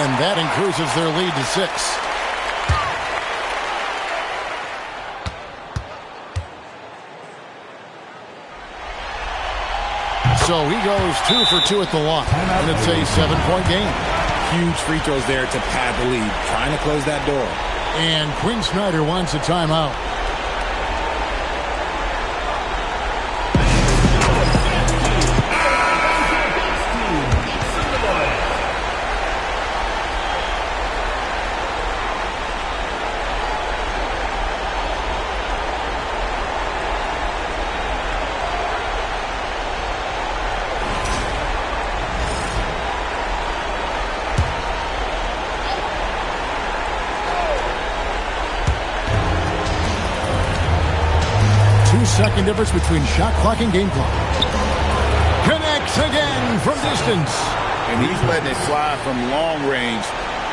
and that increases their lead to 6. So he goes 2 for 2 at the line, and it's a 7-point game. Huge free throws there to pad the lead, trying to close that door. And Quinn Snyder wants a timeout. Second difference between shot clock and game clock. Connects again from distance. And he's letting it fly from long range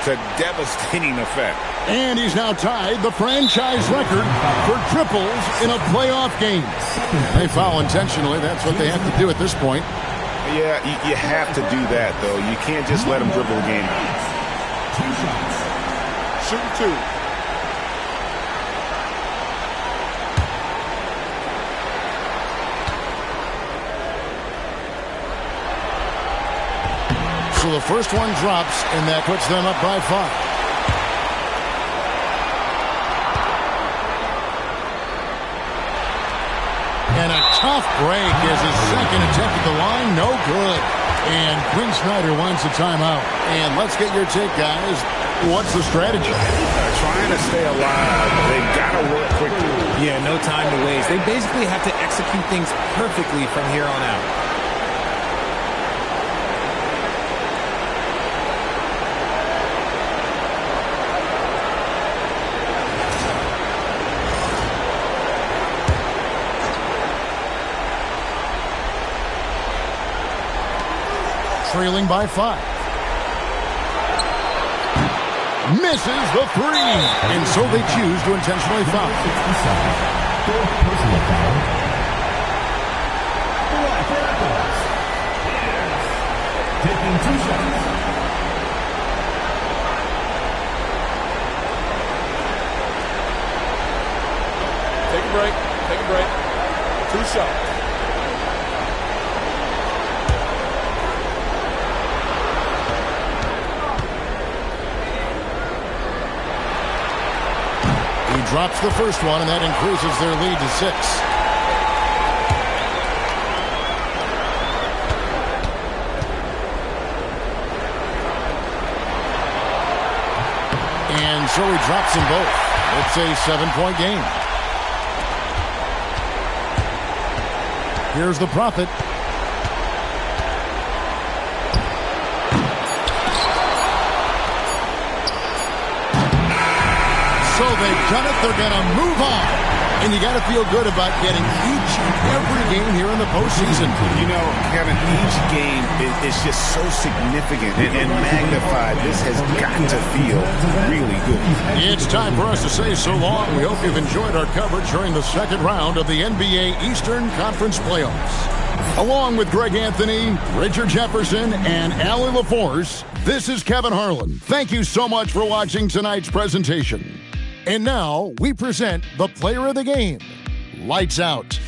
to devastating effect. And he's now tied the franchise record for triples in a playoff game. They foul intentionally. That's what they have to do at this point. Yeah, you have to do that, though. You can't just let them dribble the game out. 2 shots. Shooting 2. So the first one drops, and that puts them up by 5. And a tough break as his second attempt at the line, no good. And Quinn Snyder wants a timeout. And let's get your take, guys. What's the strategy? Trying to stay alive. They've got to work quickly. Yeah, no time to waste. They basically have to execute things perfectly from here on out. Trailing by 5. Misses the 3. And so they choose to intentionally foul. Personal foul. Taking 2 shots. Take a break. Take a break. 2 shots. Drops the first one, and that increases their lead to 6. And so he drops them both. It's a 7-point game. Here's the Prophet. So they've done it. They're going to move on. And you got to feel good about getting each and every game here in the postseason. You know, Kevin, each game is just so significant and magnified. This has got to feel really good. It's time for us to say so long. We hope you've enjoyed our coverage during the second round of the NBA Eastern Conference Playoffs. Along with Greg Anthony, Richard Jefferson, and Allie LaForce, this is Kevin Harlan. Thank you so much for watching tonight's presentation. And now, we present the player of the game. Lights out.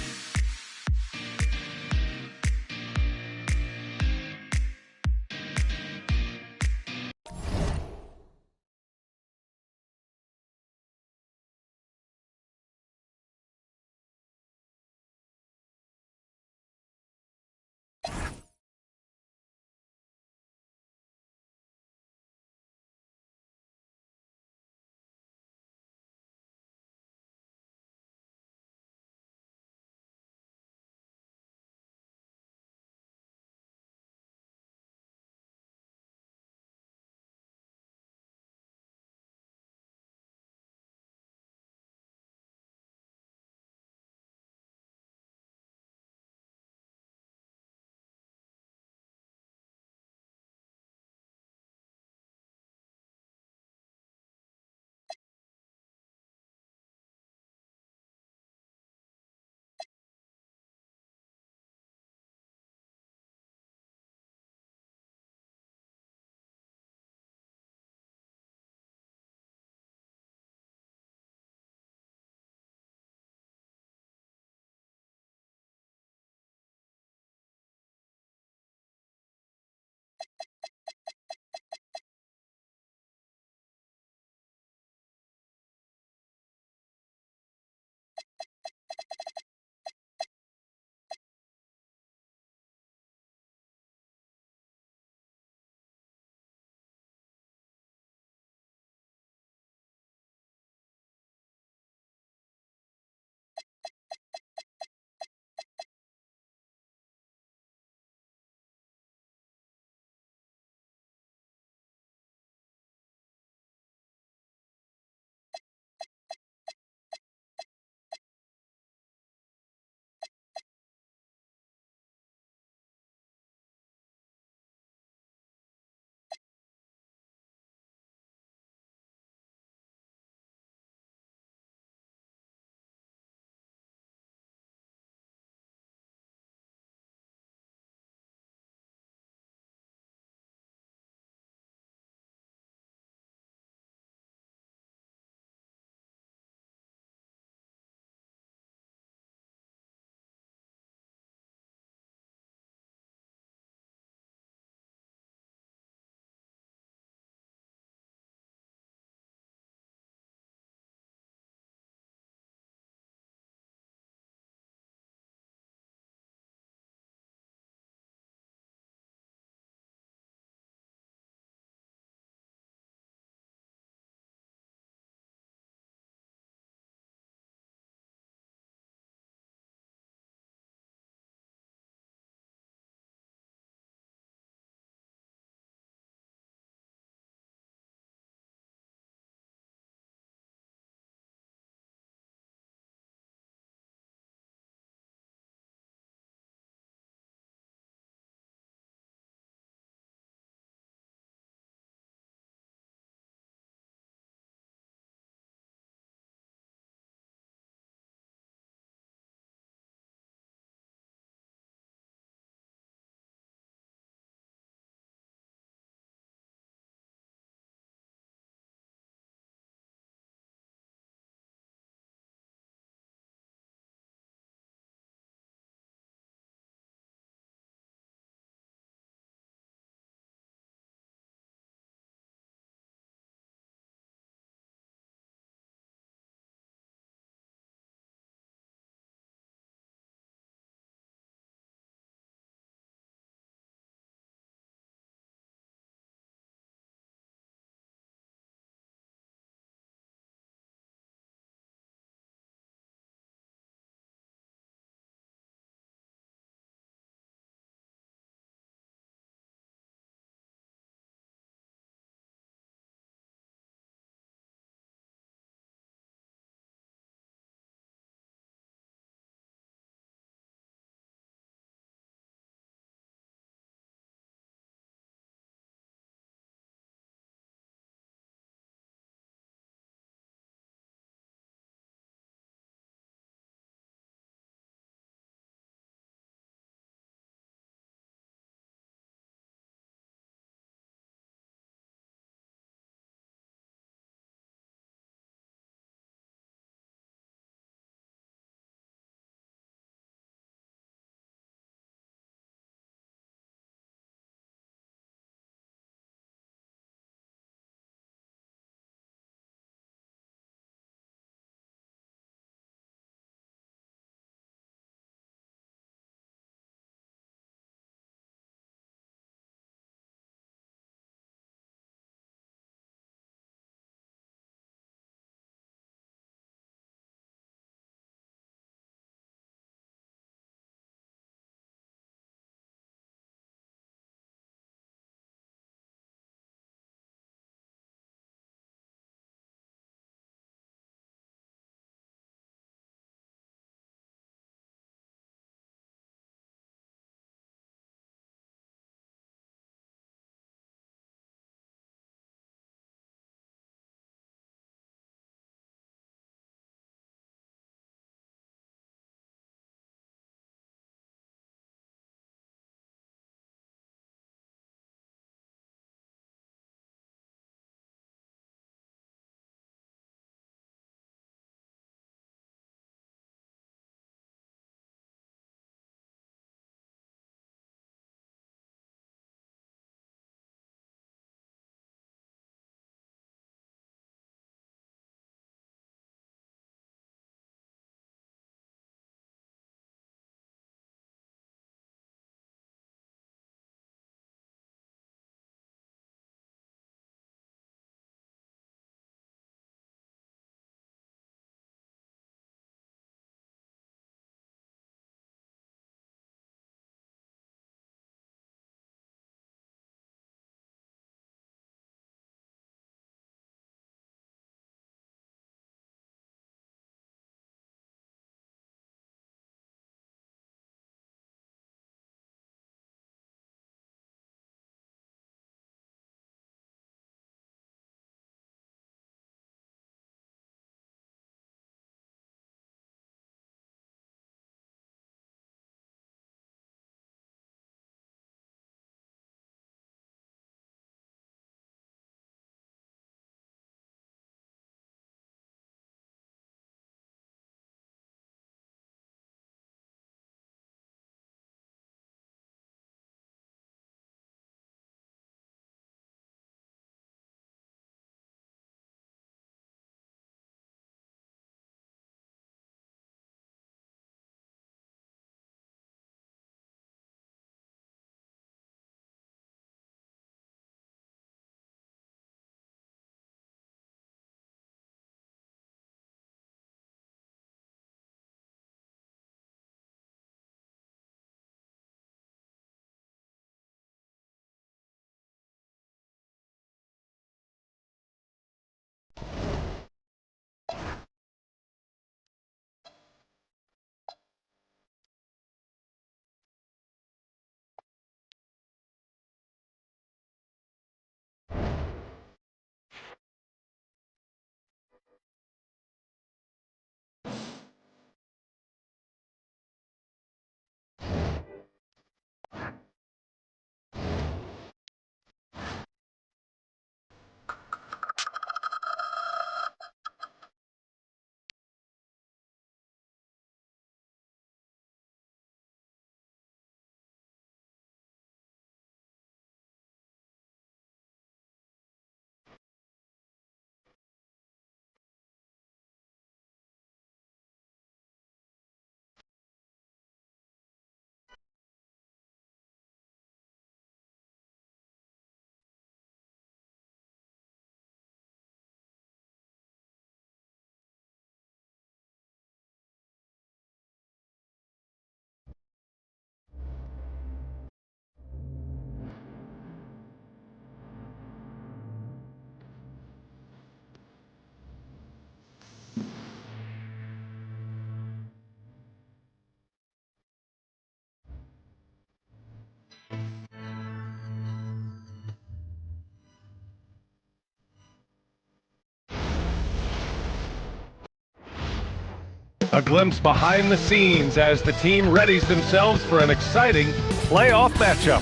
A glimpse behind the scenes as the team readies themselves for an exciting playoff matchup.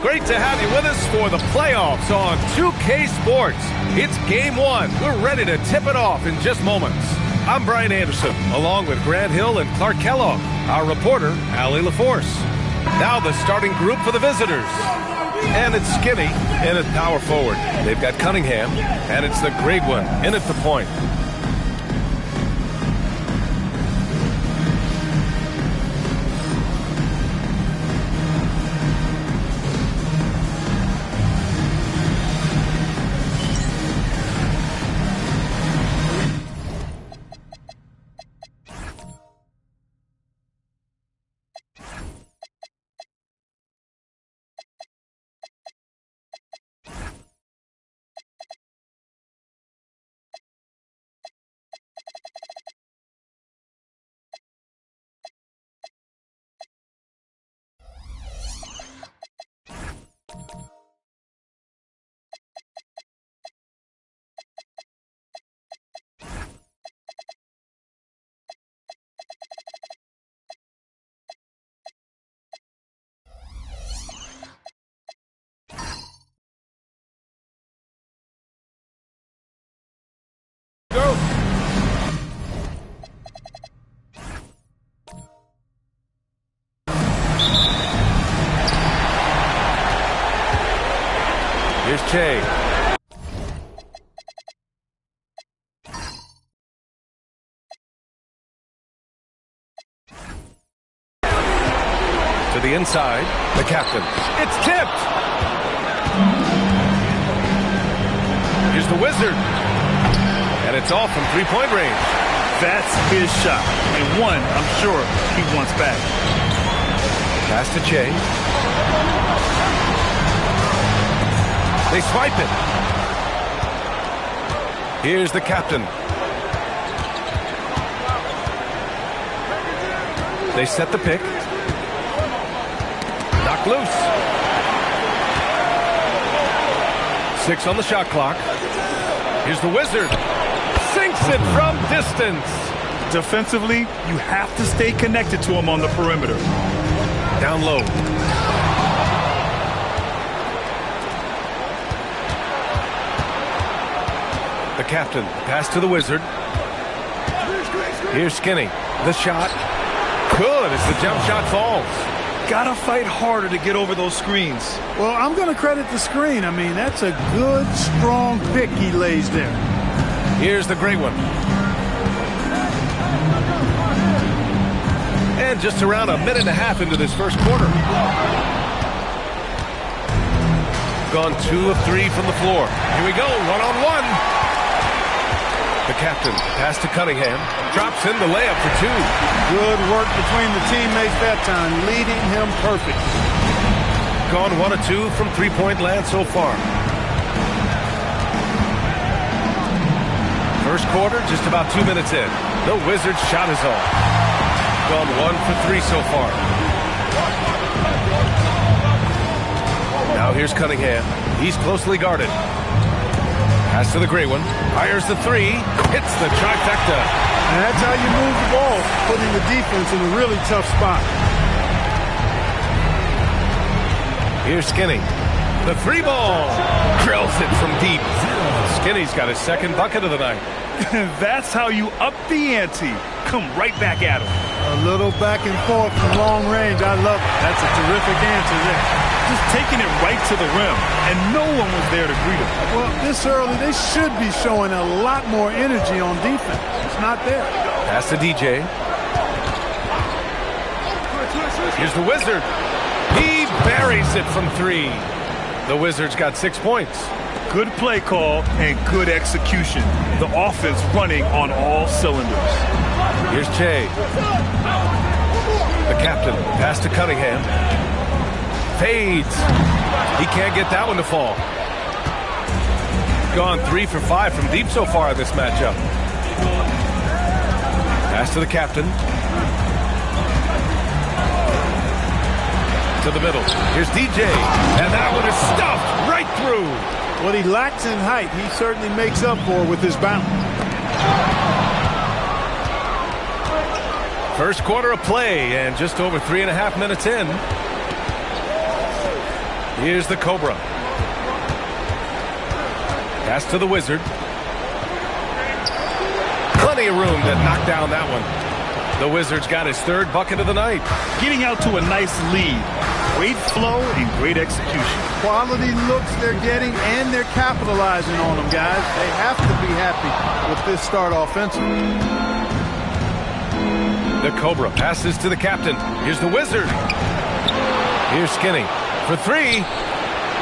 Great to have you with us for the playoffs on 2K Sports. It's game one. We're ready to tip it off in just moments. I'm Brian Anderson, along with Grant Hill and Clark Kellogg, our reporter, Allie LaForce. Now the starting group for the visitors. And it's Skinny in at power forward. They've got Cunningham, and it's the Great One in at the point. Go! Here's Che. To the inside, the captain. It's tipped! Here's the Wizard. And it's off from three-point range. That's his shot. And one, I'm sure, he wants back. Pass to Che. They swipe it. Here's the captain. They set the pick. Knocked loose. 6 on the shot clock. Here's the Wizard. Sinks it from distance. Defensively, you have to stay connected to him on the perimeter. Down low. The captain. Pass to the Wizard. Here's Skinny. The shot. Good as the jump shot falls. Gotta fight harder to get over those screens. Well, I'm going to credit the screen. I mean, that's a good, strong pick he lays there. Here's the Great One. And just around a minute and a half into this first quarter. Gone 2 of 3 from the floor. Here we go, one-on-one. The captain, pass to Cunningham. Drops in the layup for 2. Good work between the teammates that time, leading him perfect. Gone 1 of 2 from three-point land so far. First quarter, just about 2 minutes in. The Wizards' shot is off. Gone 1 for 3 so far. Now here's Cunningham. He's closely guarded. Pass to the Great One. Fires the 3. Hits the trifecta. And that's how you move the ball, putting the defense in a really tough spot. Here's Skinny. The 3 ball. Drills it from deep. Skinny's got his second bucket of the night. That's how you up the ante. Come right back at him. A little back and forth from long range. I love it. That's a terrific answer there. Just taking it right to the rim, and no one was there to greet him. Well, this early, they should be showing a lot more energy on defense. It's not there. Pass to DJ. Here's the Wizard. He buries it from 3. The Wizards got 6 points. Good play call and good execution. The offense running on all cylinders. Here's Che. The captain. Pass to Cunningham. Fades. He can't get that one to fall. Gone 3 for 5 from deep so far in this matchup. Pass to the captain. To the middle. Here's DJ. And that one is stuffed right through. What he lacks in height, he certainly makes up for with his bounce. First quarter of play and just over 3.5 minutes in. Here's the Cobra. Pass to the Wizard. Plenty of room to knock down that one. The Wizard's got his third bucket of the night. Getting out to a nice lead. Great flow and great execution. Quality looks they're getting, and they're capitalizing on them, guys. They have to be happy with this start offensively. The Cobra passes to the captain. Here's the Wizard. Here's Skinny for three.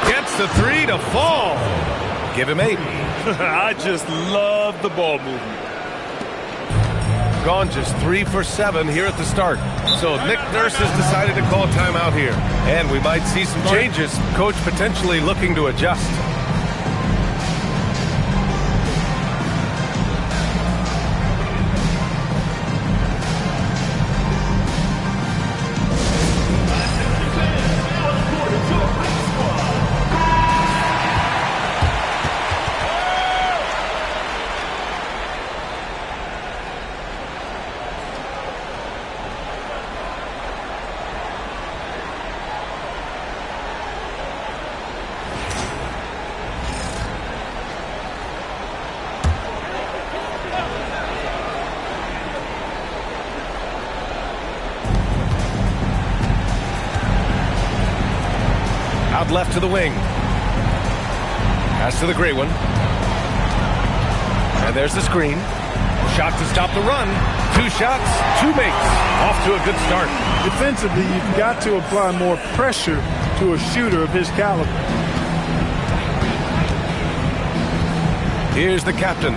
Gets the three to fall. Give him 8. I just love the ball movement. Gone just 3 for 7 here at the start. So Nick Nurse has decided to call timeout here. And we might see some changes. Coach potentially looking to adjust. Out left to the wing. Pass to the gray one. And there's the screen. Shot to stop the run. 2 shots, 2 makes. Off to a good start. Defensively, you've got to apply more pressure to a shooter of his caliber. Here's the captain.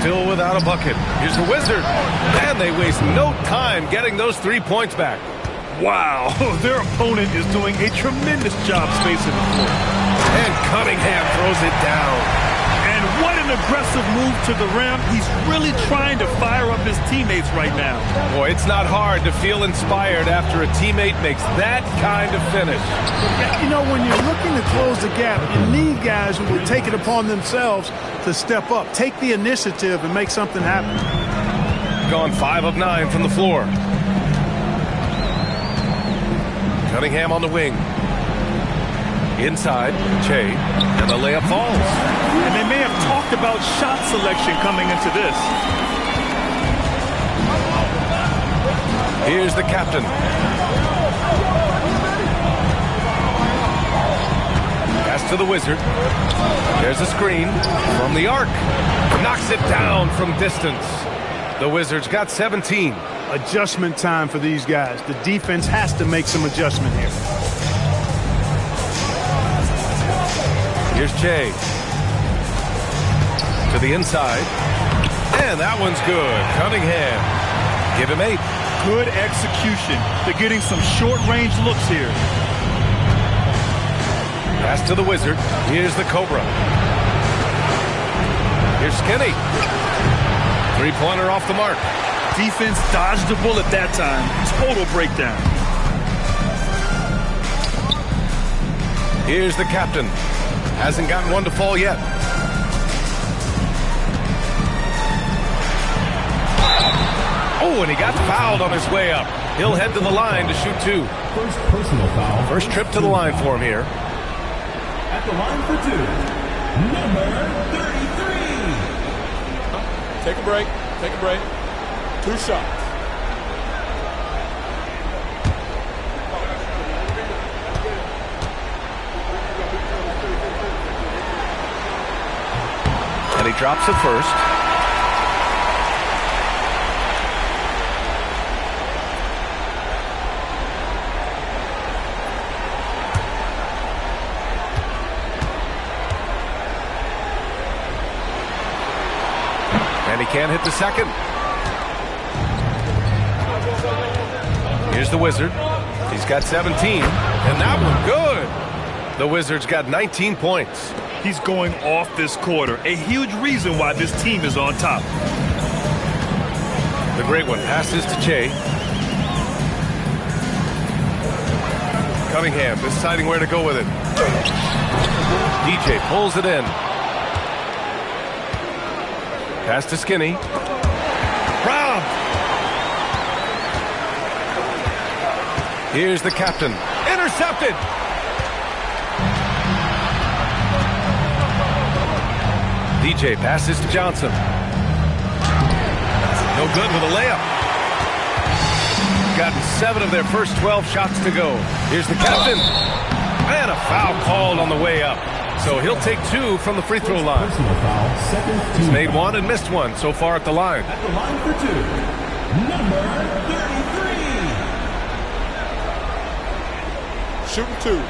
Still without a bucket. Here's the Wizard. And they waste no time getting those 3 points back. Wow, their opponent is doing a tremendous job spacing the floor. And Cunningham throws it down. And what an aggressive move to the rim. He's really trying to fire up his teammates right now. Boy, it's not hard to feel inspired after a teammate makes that kind of finish. You know, when you're looking to close the gap, you need guys who will take it upon themselves to step up, take the initiative, and make something happen. Gone 5 of 9 from the floor. Cunningham on the wing. Inside, Che, and the layup falls. And they may have talked about shot selection coming into this. Here's the captain. Pass to the Wizard. There's a screen from the arc. Knocks it down from distance. The Wizards got 17. Adjustment time for these guys. The defense has to make some adjustment here. Here's Che. To the inside. And that one's good. Cunningham. Give him 8. Good execution. They're getting some short-range looks here. Pass to the Wizard. Here's the Cobra. Here's Skinny. 3-pointer off the mark. Defense dodged the bullet that time. Total breakdown. Here's the captain. Hasn't gotten one to fall yet. Oh, and he got fouled on his way up. He'll head to the line to shoot 2. First personal foul. First trip to the line for him here. At the line for 2, number 33. Take a break. Take a break. 2 shots. And he drops it first. And he can't hit the second. Here's the Wizard. He's got 17. And that one good. The Wizards got 19 points. He's going off this quarter. A huge reason why this team is on top. The great one passes to Che. Cunningham deciding where to go with it. DJ pulls it in. Pass to Skinny. Robbed. Here's the captain. Intercepted. DJ passes to Johnson. No good with a layup. Gotten 7 of their first 12 shots to go. Here's the captain. And a foul called on the way up. So he'll take 2 from the free throw line. He's made 1 and missed 1 so far at the line. At the line for 2, number 33. Shooting 2.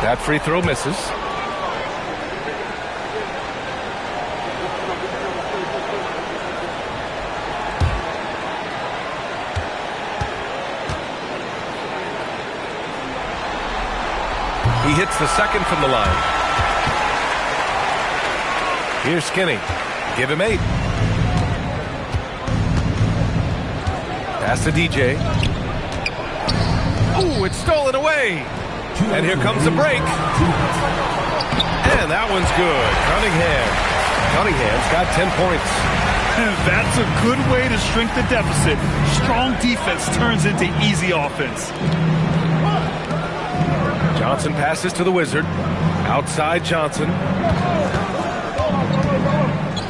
That free throw misses. He hits the second from the line. Here's Skinny. Give him 8. Pass to DJ. Ooh, it's stolen away. And here comes the break. And that one's good. Cunningham's got 10 points. And that's a good way to shrink the deficit. Strong defense turns into easy offense. Johnson passes to the Wizard. Outside Johnson.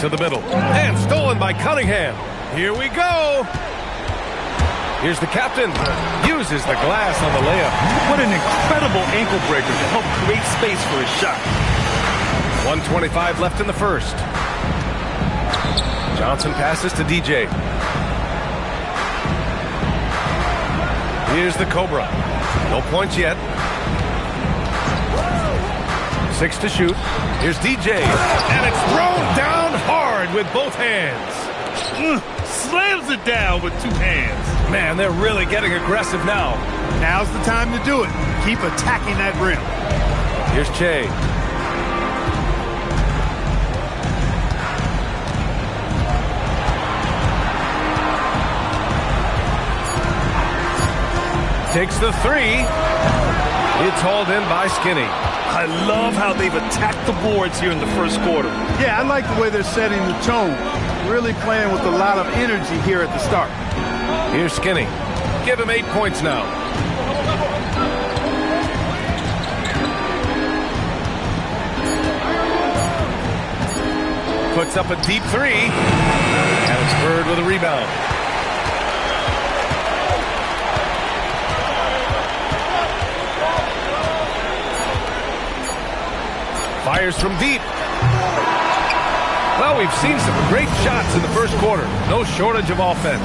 To the middle. And stolen by Cunningham. Here we go. Here's the captain. Uses the glass on the layup. What an incredible ankle breaker to help create space for his shot. 1:25 left in the first. Johnson passes to DJ. Here's the Cobra. No points yet. 6 to shoot. Here's DJ. And it's thrown down hard with both hands. Slams it down with 2 hands. Man, they're really getting aggressive now. Now's the time to do it. Keep attacking that rim. Here's Che. Takes the 3. It's hauled in by Skinny. I love how they've attacked the boards here in the first quarter. Yeah, I like the way they're setting the tone. Really playing with a lot of energy here at the start. Here's Skinny. Give him 8 points now. Puts up a deep 3. And it's Bird with a rebound. Fires from deep. Well, we've seen some great shots in the first quarter. No shortage of offense.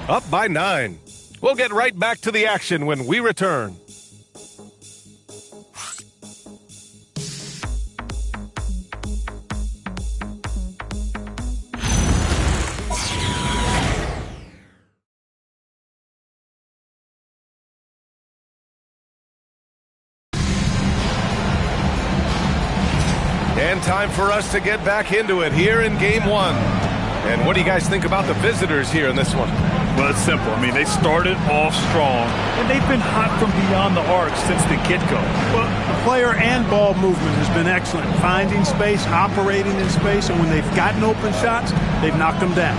Up by 9. We'll get right back to the action when we return. And time for us to get back into it here in Game 1. And what do you guys think about the visitors here in this one? Well, it's simple. I mean, they started off strong, and they've been hot from beyond the arc since the get-go. Well, the player and ball movement has been excellent. Finding space, operating in space, and when they've gotten open shots, they've knocked them down.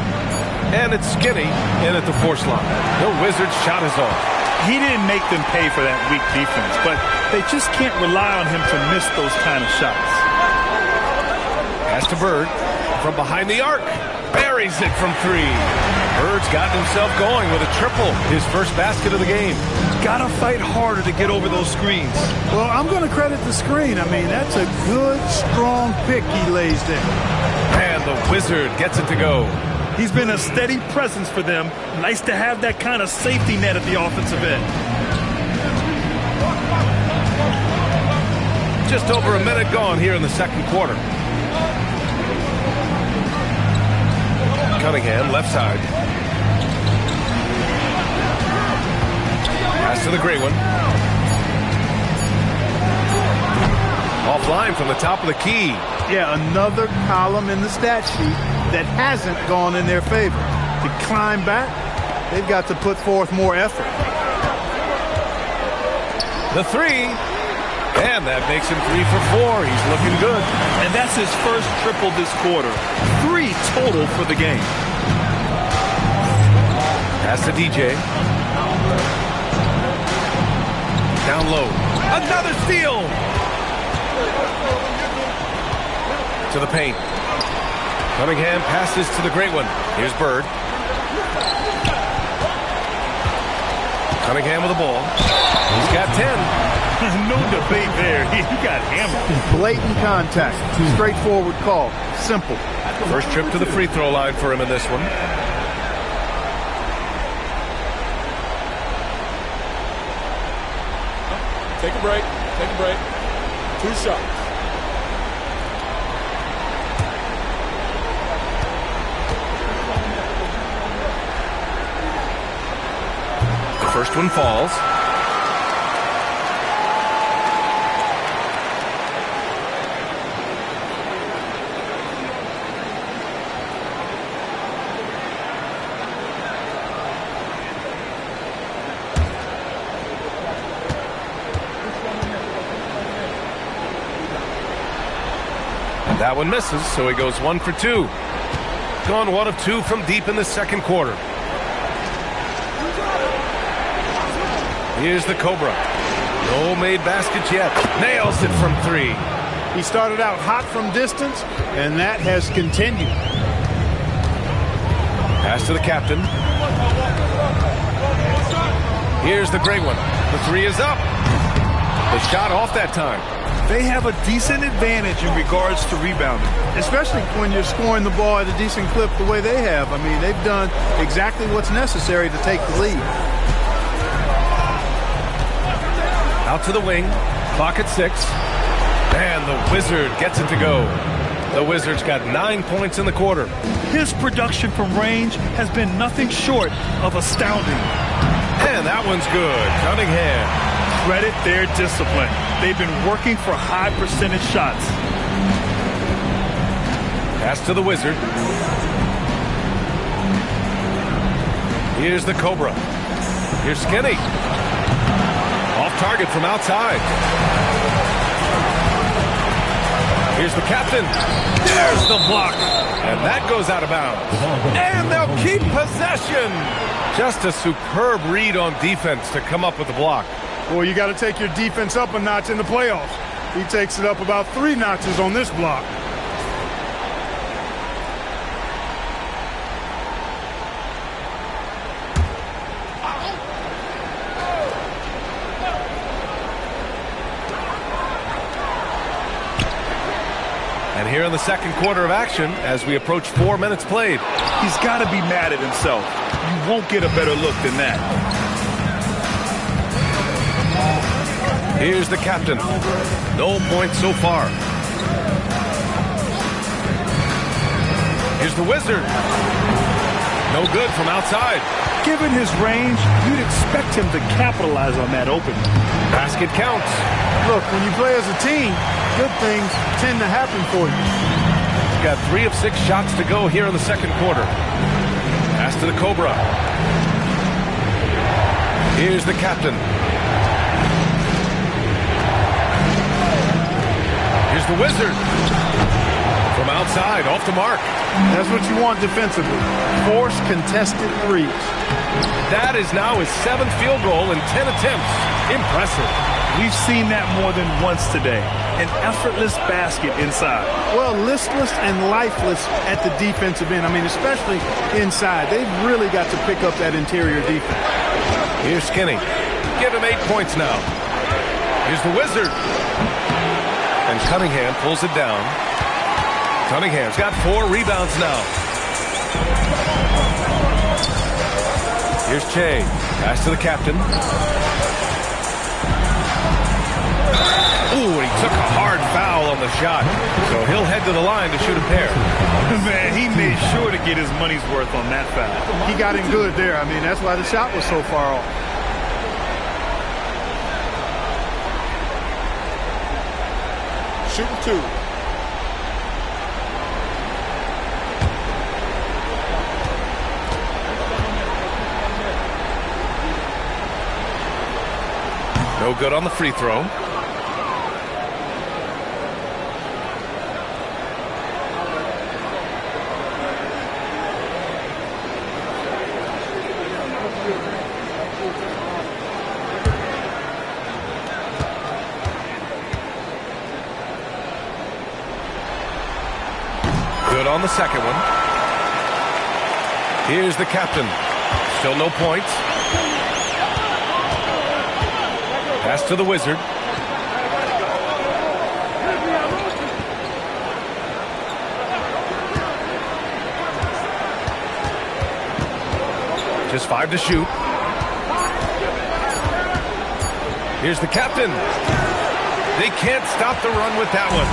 And it's Skinny in at the force line. The Wizards' shot is off. He didn't make them pay for that weak defense, but they just can't rely on him to miss those kind of shots. Pass to Bird from behind the arc. Buries it from 3. Bird's gotten himself going with a triple. His first basket of the game. Gotta fight harder to get over those screens. Well, I'm going to credit the screen. I mean, that's a good, strong pick he lays there. And the Wizard gets it to go. He's been a steady presence for them. Nice to have that kind of safety net at the offensive end. Just over a minute gone here in the second quarter. Cunningham, left side. Pass to the gray one. Offline from the top of the key. Yeah, another column in the stat sheet that hasn't gone in their favor. To climb back, they've got to put forth more effort. The 3. And that makes him 3 for 4. He's looking good. And that's his first triple this quarter. 3 total for the game. Pass to DJ. Down low. Another steal. To the paint. Cunningham passes to the great one. Here's Bird. Cunningham with the ball. He's got 10. No debate there. He got hammered. Blatant contact. Straightforward call. Simple. First trip to the free throw line for him in this one. Take a break. Take a break. 2 shots. The first one falls. That one misses, so he goes 1 for 2. Gone 1 of 2 from deep in the second quarter. Here's the Cobra. No made baskets yet. Nails it from 3. He started out hot from distance, and that has continued. Pass to the captain. Here's the great one. The 3 is up. The shot off that time. They have a decent advantage in regards to rebounding. Especially when you're scoring the ball at a decent clip the way they have. I mean, they've done exactly what's necessary to take the lead. Out to the wing. Clock at 6. And the Wizard gets it to go. The Wizards got 9 points in the quarter. His production from range has been nothing short of astounding. And that one's good. Cunningham. Credit their discipline. They've been working for high percentage shots. Pass to the Wizard. Here's the Cobra. Here's Skinny. Off target from outside. Here's the captain. There's the block. And that goes out of bounds. And they'll keep possession. Just a superb read on defense to come up with the block. Well, you got to take your defense up a notch in the playoffs. He takes it up about 3 notches on this block. And here in the second quarter of action, as we approach 4 minutes played. He's got to be mad at himself. You won't get a better look than that. Here's the captain. No points so far. Here's the Wizard. No good from outside. Given his range, you'd expect him to capitalize on that opening. Basket counts. Look, when you play as a team, good things tend to happen for you. He's got 3 of 6 shots to go here in the second quarter. Pass to the Cobra. Here's the captain. Here's the Wizard. From outside, off the mark. That's what you want defensively. Force contested threes. That is now his 7th field goal in 10 attempts. Impressive. We've seen that more than once today. An effortless basket inside. Well, listless and lifeless at the defensive end. I mean, especially inside. They've really got to pick up that interior defense. Here's Skinny. Give him 8 points now. Here's the Wizard. And Cunningham pulls it down. Cunningham's got 4 rebounds now. Here's Che. Pass to the captain. Ooh, and he took a hard foul on the shot. So he'll head to the line to shoot a pair. Man, he made sure to get his money's worth on that foul. He got in good there. I mean, that's why the shot was so far off. Shooting 2. No good on the free throw. on the second one. Here's the captain. Still no points. Pass to the Wizard. Just 5 to shoot. Here's the captain. They can't stop the run with that one.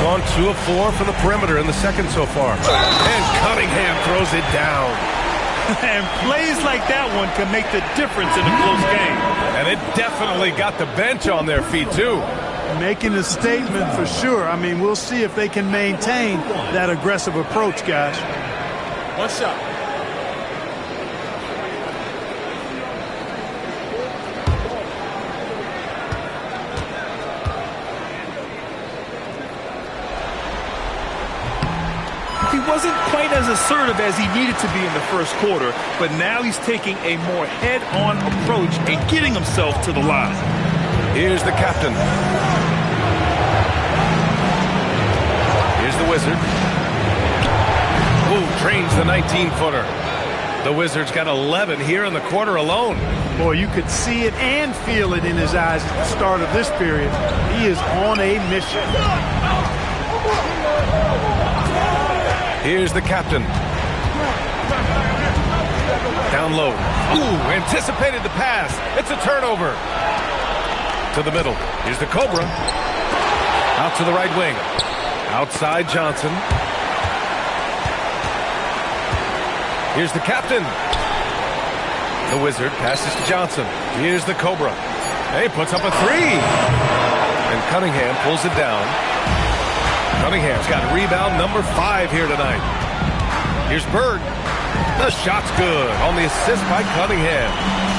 Gone 2 of 4 from the perimeter in the second so far. And Cunningham throws it down. And plays like that one can make the difference in a close game. And it definitely got the bench on their feet, too. Making a statement for sure. I mean, we'll see if they can maintain that aggressive approach, guys. One shot. He wasn't quite as assertive as he needed to be in the first quarter, but now he's taking a more head-on approach and getting himself to the line. Here's the captain. Here's the Wizard. Ooh, trains the 19-footer. The Wizards got 11 here in the quarter alone. Boy, you could see it and feel it in his eyes at the start of this period. He is on a mission. Here's the captain. Down low. Ooh, anticipated the pass. It's a turnover. To the middle. Here's the Cobra. Out to the right wing. Outside Johnson. Here's the captain. The Wizard passes to Johnson. Here's the Cobra. He puts up a 3. And Cunningham pulls it down. Cunningham's got rebound number 5 here tonight. Here's Bird. The shot's good on the assist by Cunningham.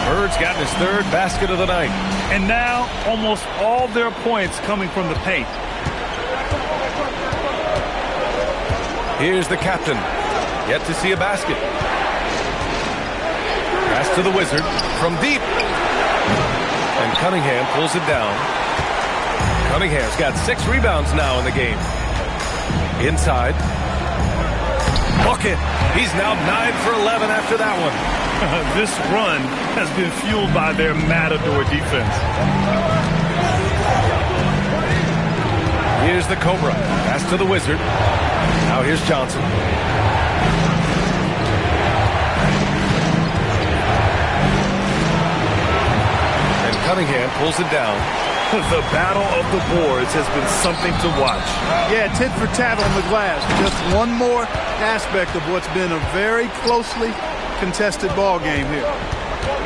Bird's gotten his 3rd basket of the night. And now almost all their points coming from the paint. Here's the captain. Yet to see a basket. Pass to the Wizard from deep. And Cunningham pulls it down. Cunningham's got 6 rebounds now in the game. Inside. Bucket. He's now 9 for 11 after that one. This run has been fueled by their matador defense. Here's the Cobra. Pass to the Wizard. Now here's Johnson. And Cunningham pulls it down. The battle of the boards has been something to watch. Yeah, tit for tat on the glass. Just one more aspect of what's been a very closely contested ball game here.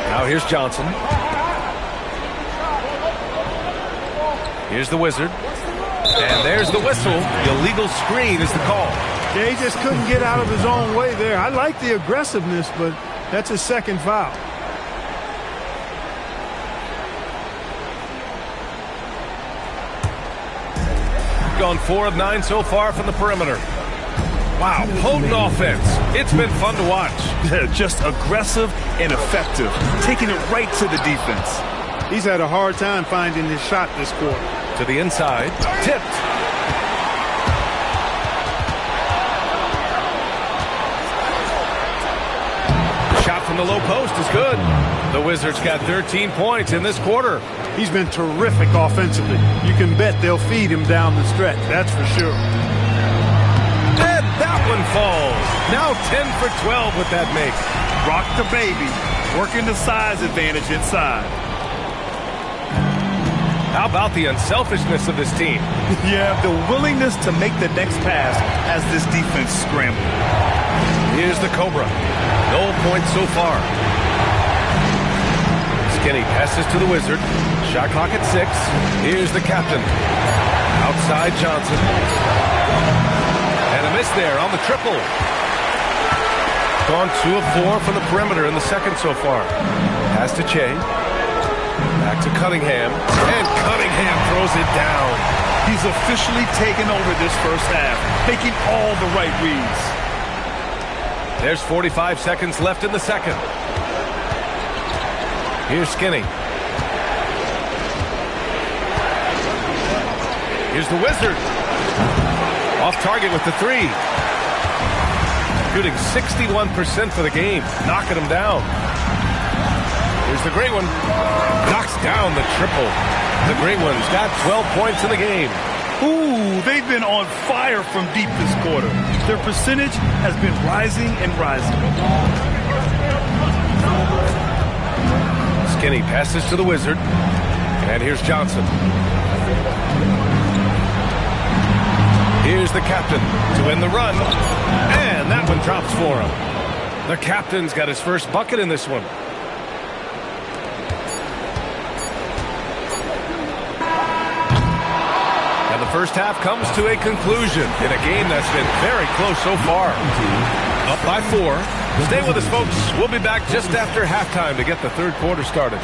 Now here's Johnson. Here's the Wizard. And there's the whistle. The illegal screen is the call. Yeah, he just couldn't get out of his own way there. I like the aggressiveness, but that's his 2nd foul. Gone 4 of 9 so far from the perimeter. Wow, potent offense. It's been fun to watch. Just aggressive and effective, taking it right to the defense. He's had a hard time finding his shot this quarter. To the inside. Tipped. Shot from the low post is good. The Wizards got 13 points in this quarter. He's been terrific offensively. You can bet they'll feed him down the stretch. That's for sure. And that one falls. Now 10 for 12 with that make. Rock the baby. Working the size advantage inside. How about the unselfishness of this team? Yeah, the willingness to make the next pass as this defense scrambles. Here's the Cobra. No points so far. Skinny passes to the Wizard. Shot clock at 6. Here's the captain. Outside Johnson. And a miss there on the triple. Gone 2 of 4 from the perimeter in the second so far. Pass to Che. Back to Cunningham. And Cunningham throws it down. He's officially taken over this first half, making all the right reads. There's 45 seconds left in the second. Here's Skinny. Here's the Wizard. Off target with the three. Shooting 61% for the game. Knocking him down. Here's the great one. Knocks down the triple. The great one's got 12 points in the game. Ooh, they've been on fire from deep this quarter. Their percentage has been rising and rising. Skinny passes to the Wizard. And here's Johnson. Here's the captain to end the run. And that one drops for him. The captain's got his first bucket in this one. And the first half comes to a conclusion in a game that's been very close so far. Up by 4. Stay with us, folks. We'll be back just after halftime to get the third quarter started.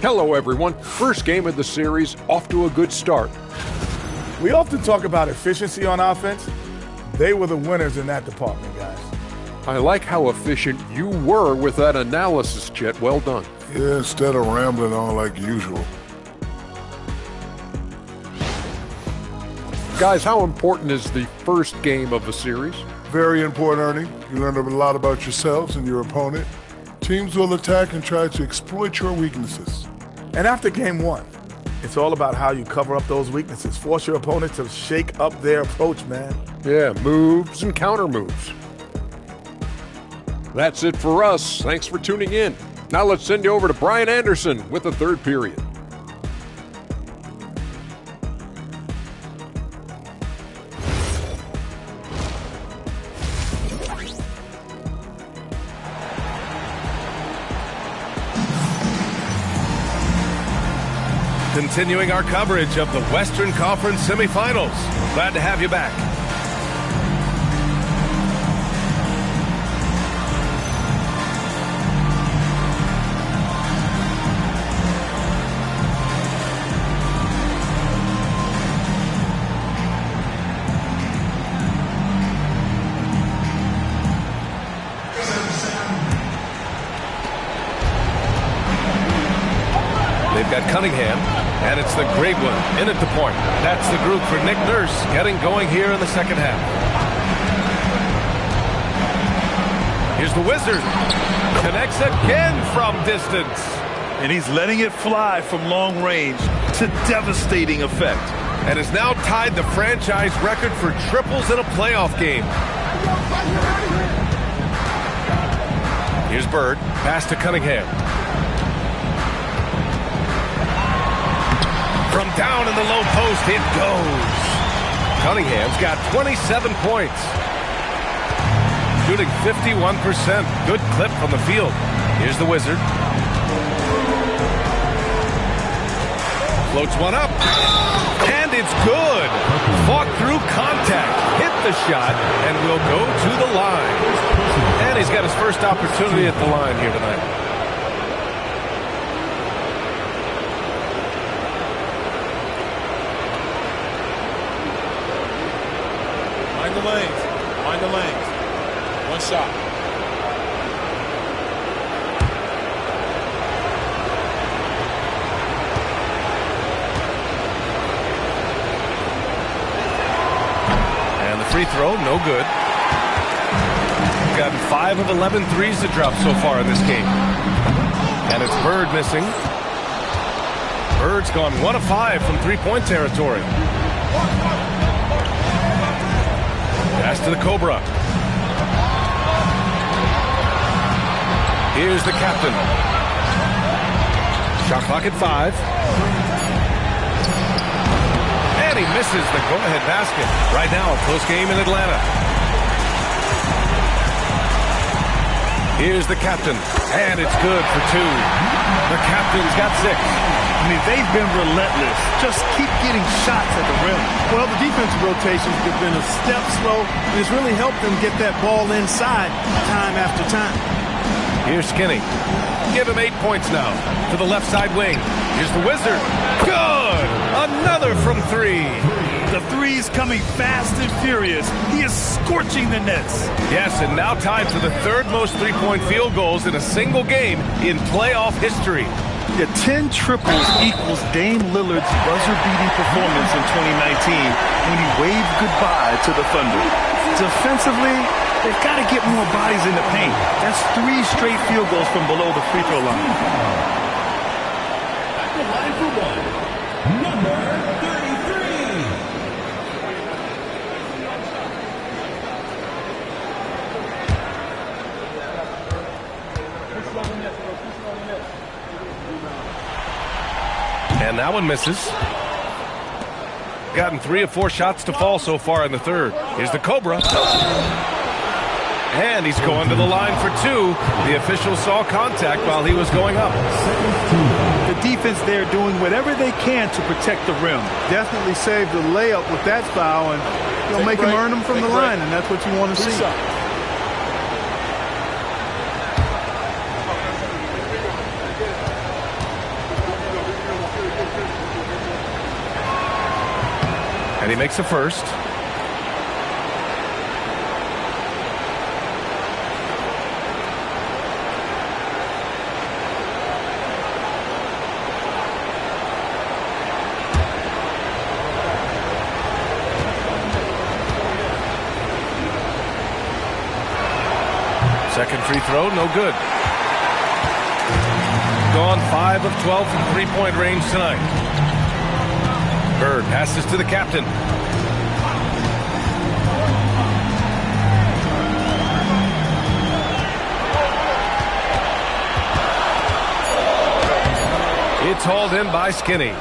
Hello, everyone. First game of the series, off to a good start. We often talk about efficiency on offense. They were the winners in that department, guys. I like how efficient you were with that analysis, Chet. Well done. Yeah, instead of rambling on like usual. Guys, how important is the first game of a series? Very important, Ernie. You learn a lot about yourselves and your opponent. Teams will attack and try to exploit your weaknesses. And after game 1, it's all about how you cover up those weaknesses. Force your opponent to shake up their approach, man. Yeah, moves and counter moves. That's it for us. Thanks for tuning in. Now let's send you over to Brian Anderson with the third period. Continuing our coverage of the Western Conference semifinals. Glad to have you back. They've got Cunningham, and it's the great one in at the point. That's the group for Nick Nurse getting going here in the second half. Here's the Wizard. Connects again from distance. And he's letting it fly from long range to devastating effect. And has now tied the franchise record for triples in a playoff game. Here's Bird. Pass to Cunningham. From down in the low post, it goes. Cunningham's got 27 points. Shooting 51%. Good clip from the field. Here's the Wizard. Floats one up. And it's good. Fought through contact. Hit the shot and will go to the line. And he's got his first opportunity at the line here tonight. Mind the lanes. One shot. And the free throw, no good. We've gotten 5 of 11 threes to drop so far in this game. And it's Bird missing. Bird's gone 1 of 5 from three-point territory. Pass to the Cobra. Here's the captain. Shot clock at 5. And he misses the go-ahead basket. Right now, a close game in Atlanta. Here's the captain. And it's good for 2. The captain's got 6. I mean, they've been relentless. Just keep getting shots at the rim. Well, the defensive rotations have been a step slow, and it's really helped them get that ball inside time after time. Here's Skinny. Give him 8 points now. To the left side wing. Here's the Wizard. Good! Another from 3. The three's coming fast and furious. He is scorching the nets. Yes, and now tied for the 3rd most three-point field goals in a single game in playoff history. The 10 triples equals Dame Lillard's buzzer-beating performance in 2019 when he waved goodbye to the Thunder. Defensively, they've got to get more bodies in the paint. That's 3 straight field goals from below the free throw line. At the line for one, number 33. And that one misses. Gotten 3 of 4 shots to fall so far in the 3rd. Here's the Cobra. And he's going to the line for 2. The official saw contact while he was going up. The defense there doing whatever they can to protect the rim. Definitely saved the layup with that foul, and you'll make him earn them from the line, and that's what you want to see. And he makes the first. Second free throw, no good. Gone 5 of 12 from three-point range tonight. Bird passes to the captain. It's hauled in by Skinny.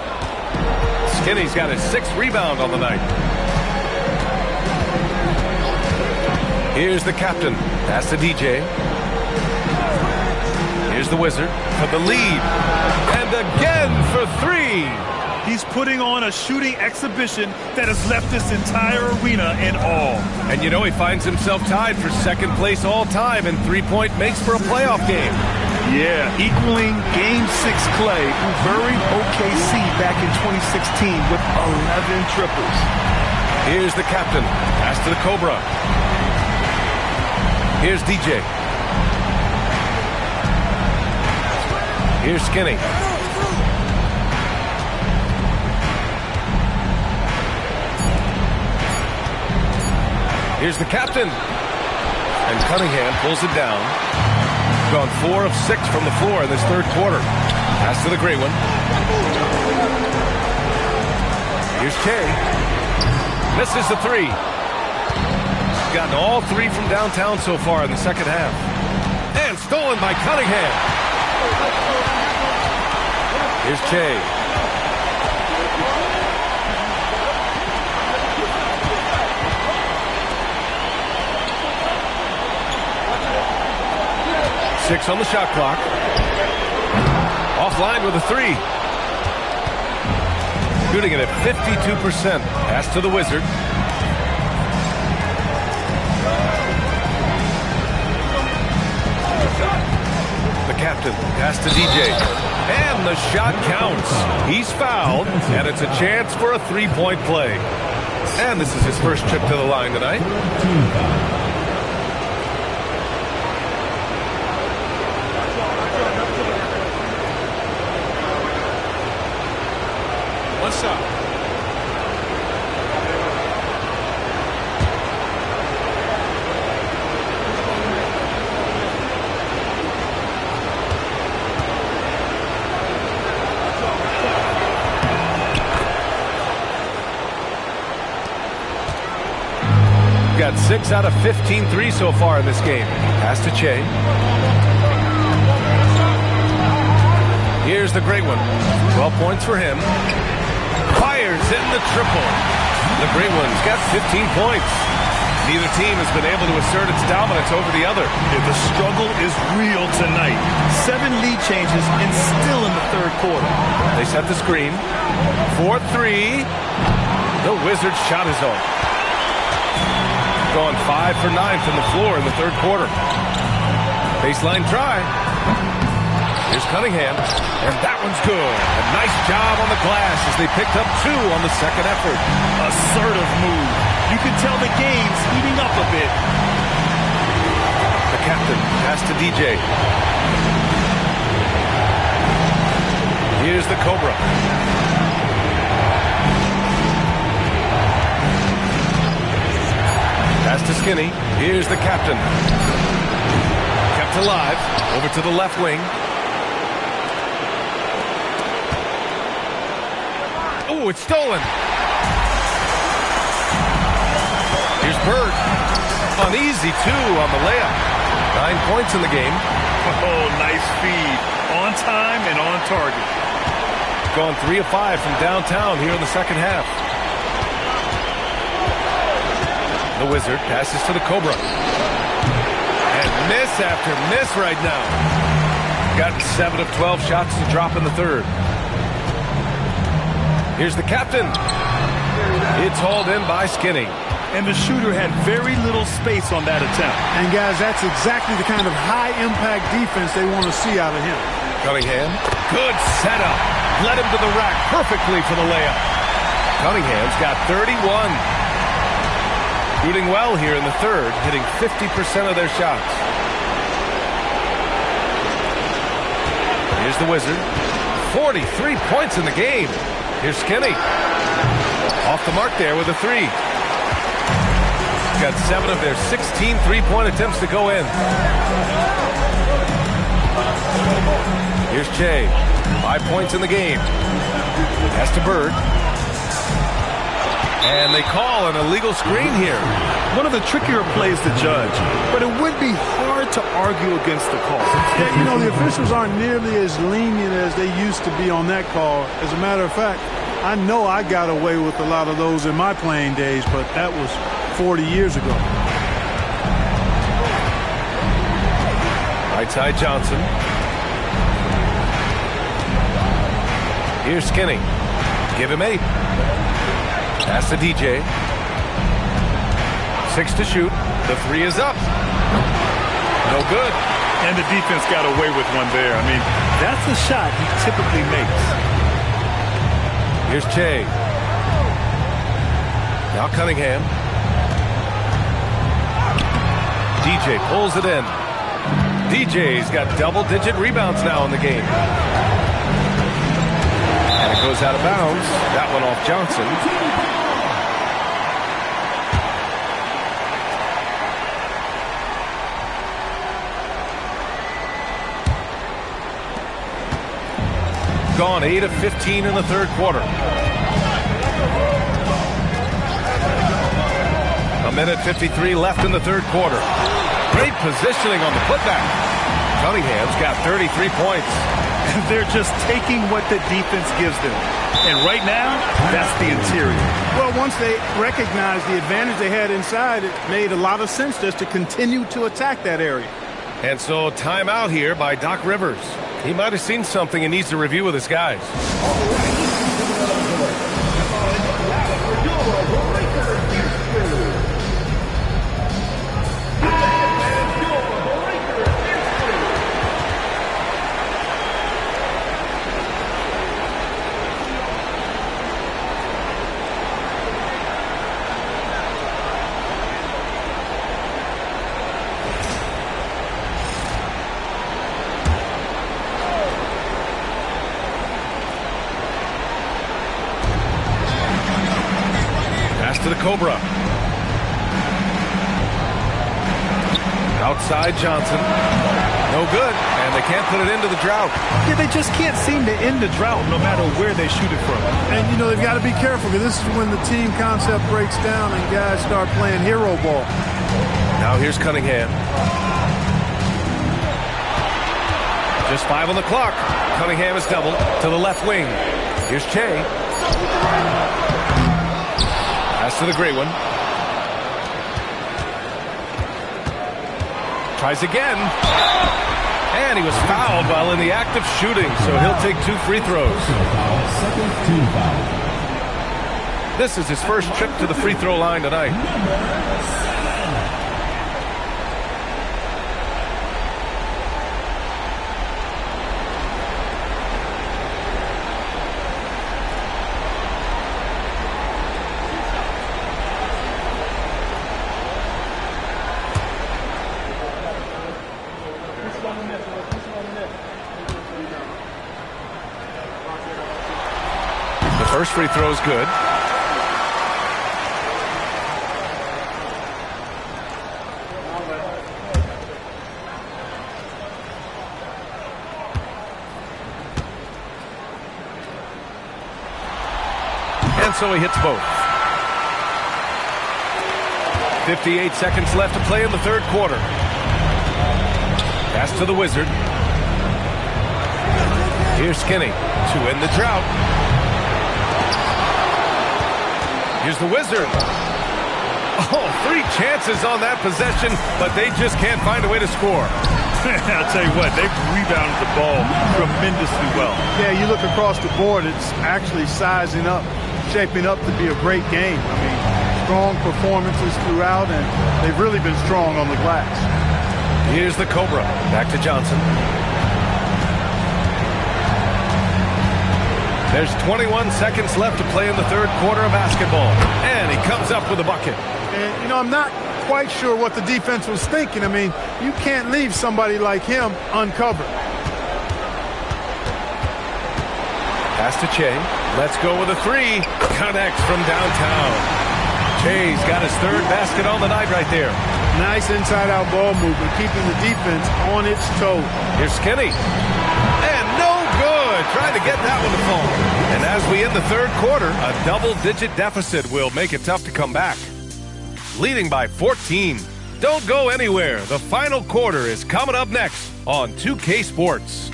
Skinny's got his 6th rebound on the night. Here's the captain. Pass to DJ. Here's the Wizard for the lead. And again for 3. He's putting on a shooting exhibition that has left this entire arena in awe. And you know he finds himself tied for 2nd place all time in three-point makes for a playoff game. Yeah, equaling Game 6 Clay, who buried OKC back in 2016 with 11 triples. Here's the captain. Pass to the Cobra. Here's DJ. Here's Skinny. Here's the captain. And Cunningham pulls it down. Gone 4 of 6 from the floor in this 3rd quarter. Pass to the gray one. Here's Kay. Misses the 3. Gotten all 3 from downtown so far in the 2nd half. And stolen by Cunningham. Here's Che. Six on the shot clock. Offline with a 3. Shooting it at 52%. Pass to the Wizard. The captain. Pass to DJ. And the shot counts. He's fouled, and it's a chance for a 3-point play. And this is his first trip to the line tonight. One shot. Got 6 out of 15 threes so far in this game. Pass to Che. Here's the great one. 12 points for him. Fires in the triple. The great one's got 15 points. Neither team has been able to assert its dominance over the other. The struggle is real tonight. 7 lead changes and still in the 3rd quarter. They set the screen. 4-3. The Wizards shot is off. Gone 5 for 9 from the floor in the 3rd quarter. Baseline try. Here's Cunningham, and that one's good. A nice job on the glass as they picked up 2 on the second effort. Assertive move. You can tell the game's heating up a bit. The captain pass to DJ. Here's the Cobra. Pass to Skinny. Here's the captain. Kept alive. Over to the left wing. Oh, it's stolen. Here's Bird. Uneasy, 2 on the layup. 9 points in the game. Oh, nice feed. On time and on target. Gone 3 of 5 from downtown here in the second half. The Wizard passes to the Cobra. And miss after miss right now. Got 7 of 12 shots to drop in the third. Here's the captain. It's hauled in by Skinny. And the shooter had very little space on that attempt. And guys, that's exactly the kind of high-impact defense they want to see out of him. Cunningham, good setup. Led him to the rack perfectly for the layup. Cunningham's got 31. Shooting well here in the third, hitting 50% of their shots. Here's the Wizard. 43 points in the game. Here's Skinny. Off the mark there with a 3. Got 7 of their 16 three-point attempts to go in. Here's Che. 5 points in the game. Pass to Bird. And they call an illegal screen here. One of the trickier plays to judge, but it would be hard to argue against the call. Yeah, you know, the officials aren't nearly as lenient as they used to be on that call. As a matter of fact, I know I got away with a lot of those in my playing days, but that was 40 years ago. Right side Johnson. Here's Skinny. Give him 8. Pass to DJ. 6 to shoot. The 3 is up. No good. And the defense got away with one there. I mean, that's a shot he typically makes. Here's Che. Now Cunningham. DJ pulls it in. DJ's got double-digit rebounds now in the game. And it goes out of bounds. That one off Johnson. Gone 8 of 15 in the third quarter. A minute 53 left in the third quarter. Great positioning on the putback. Cunningham's got 33 points. And they're just taking what the defense gives them. And right now, that's the interior. Well, once they recognized the advantage they had inside, it made a lot of sense just to continue to attack that area. And so timeout here by Doc Rivers. He might have seen something and needs to review with his guys. To the Cobra. Outside Johnson. No good. And they can't put it into the drought. Yeah, they just can't seem to end the drought no matter where they shoot it from. And, you know, they've got to be careful because this is when the team concept breaks down and guys start playing hero ball. Now here's Cunningham. Just 5 on the clock. Cunningham is doubled to the left wing. Here's Che. Pass to the gray one. Tries again. And he was fouled while in the act of shooting, so he'll take 2 free throws. This is his first trip to the free throw line tonight. First free throw is good. And so he hits both. 58 seconds left to play in the third quarter. Pass to the Wizard. Here's Skinny to end the drought. Here's the Wizard. Oh, 3 chances on that possession, but they just can't find a way to score. I'll tell you what, they've rebounded the ball tremendously well. Yeah, you look across the board, it's actually sizing up, shaping up to be a great game. I mean, strong performances throughout, and they've really been strong on the glass. Here's the Cobra. Back to Johnson. There's 21 seconds left to play in the third quarter of basketball. And he comes up with a bucket. And, you know, I'm not quite sure what the defense was thinking. I mean, you can't leave somebody like him uncovered. Pass to Che. Let's go with a 3. Connects from downtown. Che's got his third basket on the night right there. Nice inside-out ball movement, keeping the defense on its toes. Here's Skinny. And no good. Trying to get that one to fall. And as we end the third quarter, a double-digit deficit will make it tough to come back. Leading by 14. Don't go anywhere. The final quarter is coming up next on 2K Sports.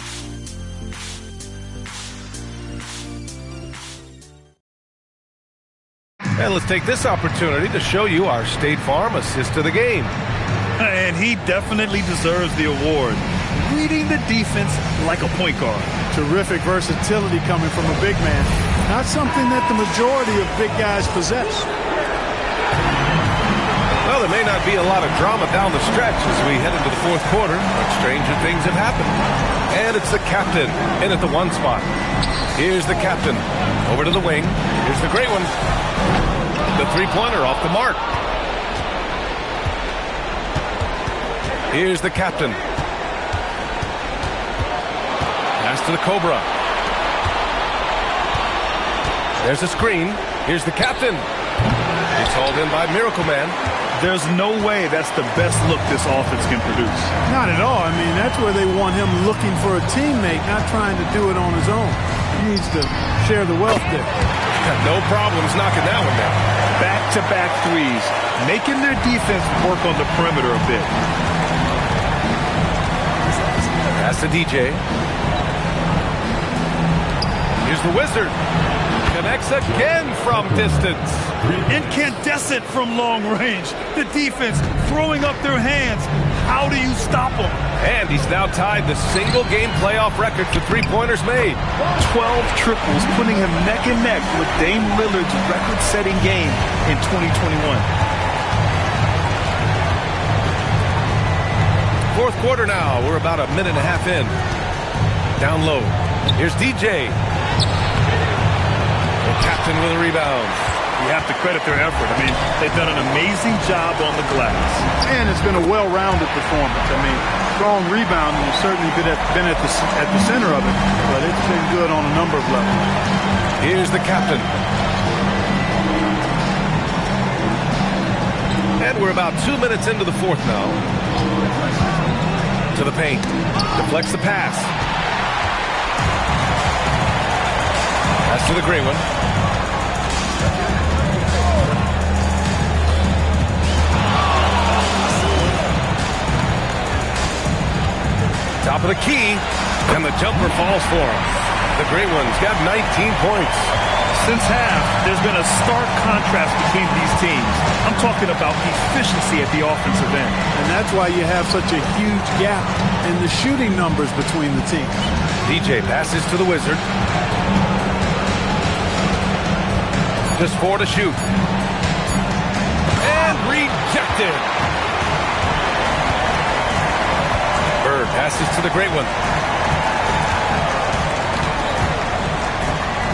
And let's take this opportunity to show you our State Farm assist of the game. And he definitely deserves the award. Reading the defense like a point guard. Terrific versatility coming from a big man. Not something that the majority of big guys possess. Well, there may not be a lot of drama down the stretch as we head into the fourth quarter, but stranger things have happened. And it's the captain in at the 1 spot. Here's the captain. Over to the wing. Here's the great one. The three-pointer off the mark. Here's the captain. Pass to the Cobra. There's a screen. Here's the captain. It's hauled in by Miracle Man. There's no way that's the best look this offense can produce. Not at all. I mean, that's where they want him looking for a teammate, not trying to do it on his own. He needs to share the wealth there. No problems knocking that one down. Back-to-back threes, making their defense work on the perimeter a bit. Pass to DJ. Here's the Wizard. Connects again from distance. Incandescent from long range. The defense throwing up their hands. How do you stop them? And he's now tied the single-game playoff record for three-pointers made. 12 triples, putting him neck and neck with Dame Lillard's record-setting game in 2021. Fourth quarter now. We're about a minute and a half in. Down low. Here's DJ. The captain with a rebound. You have to credit their effort. I mean, they've done an amazing job on the glass. And it's been a well-rounded performance. I mean, strong rebounding has certainly been at the center of it, but it's been good on a number of levels. Here's the captain. And we're about 2 minutes into the fourth now. To the paint. Deflects the pass. Pass to the green one. Top of the key, and the jumper falls for him. The great one's got 19 points. Since half, there's been a stark contrast between these teams. I'm talking about efficiency at the offensive end. And that's why you have such a huge gap in the shooting numbers between the teams. DJ passes to the Wizard. Just 4 to shoot. And rejected. Bird passes to the great one.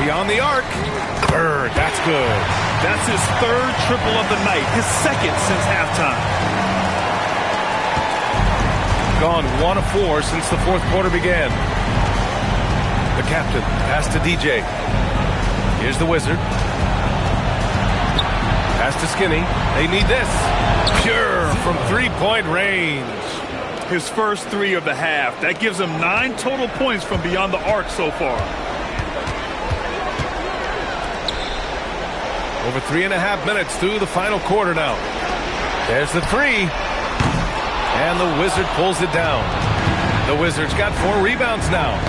Beyond the arc. Bird, that's good. That's his third triple of the night. His second since halftime. Gone 1 of 4 since the fourth quarter began. The captain pass to DJ. Here's the Wizard. Pass to Skinny. They need this. Pure from three-point range. His first 3 of the half. That gives him 9 total points from beyond the arc so far. Over 3.5 minutes through the final quarter now. There's the 3. And the Wizard pulls it down. The Wizards got 4 rebounds now.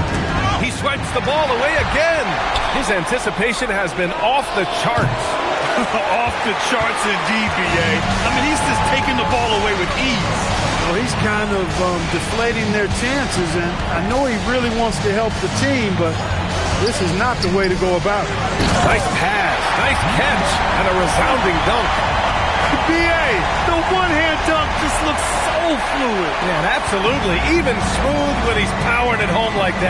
He swipes the ball away again. His anticipation has been off the charts. Off the charts indeed, BA. I mean, he's just taking the ball away with ease. Well, he's kind of deflating their chances, and I know he really wants to help the team, but this is not the way to go about it. Nice pass, nice catch, and a resounding dunk. BA, the one-hand dunk just looks so fluid. Yeah, absolutely. Even smooth when he's powering it home like that.